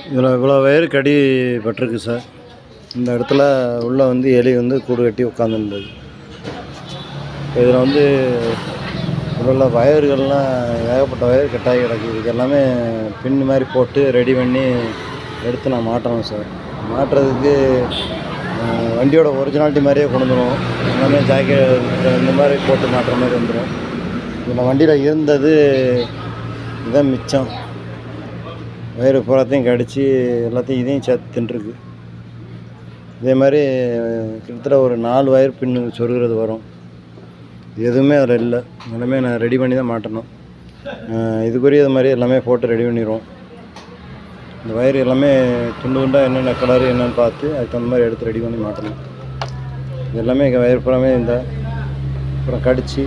இதில் இவ்வளோ வயர் கடி பட்டிருக்கு சார். இந்த இடத்துல உள்ளே வந்து எலி வந்து கூடு கட்டி உட்காந்துருந்தது. இதில் வந்து உள்ள வயர்கள்லாம் ஏகப்பட்ட வயர் கட்டாகி கிடக்குது. இது எல்லாமே பின் மாதிரி போட்டு ரெடி பண்ணி எடுத்து நான் மாட்டணும் சார். மாட்டுறதுக்கு வண்டியோட ஒரிஜினாலிட்டி மாதிரியே கொண்டு வந்துடும். எல்லாமே ஜாக்கெட் இந்த மாதிரி போட்டு மாட்டுற மாதிரி வந்துடும். இதில் வண்டியில் இருந்தது இதுதான் மிச்சம். வயிறு பூராத்தையும் கடித்து எல்லாத்தையும் இதையும் சேர்த்து தின்றுருக்கு. இதே மாதிரி கிட்டத்தட்ட ஒரு 4 வயர் பின்னு சொருகிறது வரும். எதுவுமே அதில் இல்லை. எல்லாமே நான் ரெடி பண்ணி தான் மாட்டணும். இதுக்குரிய இது மாதிரி எல்லாமே போட்டு ரெடி பண்ணிடுவோம். இந்த வயர் எல்லாமே துண்டு துண்டாக என்னென்ன கலரு என்னென்னு பார்த்து அதுக்கு தகுந்த மாதிரி எடுத்து ரெடி பண்ணி மாட்டணும். இது எல்லாமே வயர் பூராமே இந்த அப்புறம் கடித்து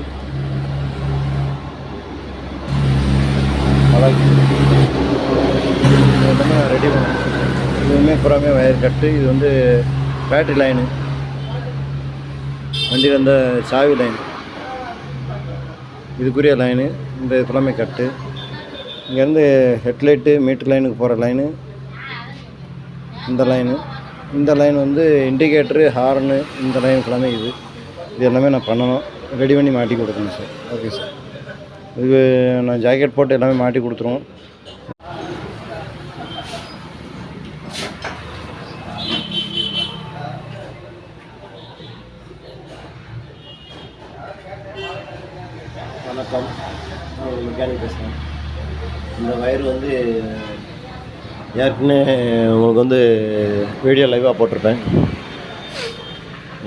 எல்லாமே ரெடி பண்ணணும். இதுவுமே பூராமே வயர் கட்டு. இது வந்து பேட்ரி லைனு, வண்டியில் இந்த சாவி லைன், இதுக்குரிய லைனு. இந்த ஃபுல்லாமே கட்டு. இங்கேருந்து ஹெட்லைட்டு மீட்டர் லைனுக்கு போகிற லைனு, இந்த லைன் வந்து இண்டிகேட்ரு, ஹார்னு, இந்த லைன் ஃபுல்லாமே இது எல்லாமே நான் பண்ணணும். ரெடி பண்ணி மாட்டி கொடுக்கணும் சார். Okay sir. இதுக்கு நான் ஜாக்கெட் போட்டு எல்லாமே மாட்டி கொடுத்துருவோம். வணக்கம், மெக்கானிக் பேசுகிறேன். இந்த வயர் வந்து ஏற்கனவே உங்களுக்கு வந்து வீடியோ லைவாக போட்டிருப்பேன்.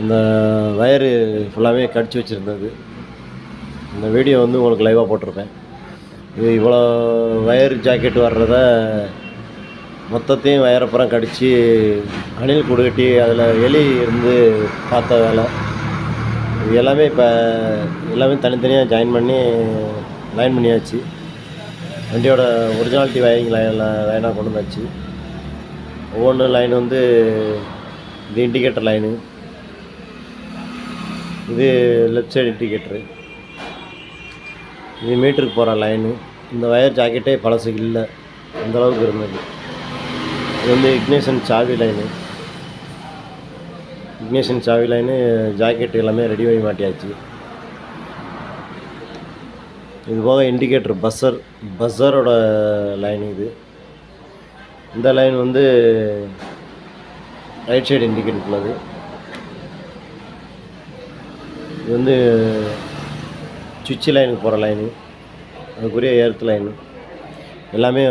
இந்த வயரு ஃபுல்லாகவே கடிச்சு வச்சுருந்தது. இந்த வீடியோ வந்து உங்களுக்கு லைவாக போட்டிருப்பேன். இது இவ்வளோ வயர் ஜாக்கெட் வர்றத மொத்தத்தையும் வயரப்புறம் கடித்து அணில் கூடு கட்டி அதில் எலி இருந்து பார்த்த வேலை. இது எல்லாமே இப்போ எல்லாமே தனித்தனியாக ஜாயின் பண்ணி லைன் பண்ணியாச்சு. வண்டியோட ஒரிஜினாலிட்டி வயரிங் லைனாக கொண்டு வந்தாச்சு. ஒவ்வொன்று லைன் வந்து இது இண்டிகேட்டர் லைனு, இது லெஃப்ட் சைடு இண்டிகேட்டரு, இது மீட்டருக்கு போகிற லைனு. இந்த வயர் ஜாக்கெட்டே பழசு இல்லை, அந்தளவுக்கு இருந்தது. இது வந்து இக்னிஷன் சாவி லைனு, ஜாக்கெட் எல்லாமே ரெடி பண்ணி மாட்டியாச்சு. இது போக இண்டிகேட்டர் பஸ்ஸரோட லைன் இது. இந்த லைன் வந்து ரைட் சைடு இண்டிகேட்டர் உள்ளது. இது வந்து சுவிட்ச் லைனுக்கு போகிற லைனு, அதுக்குரிய எர்த் லைனு எல்லாமே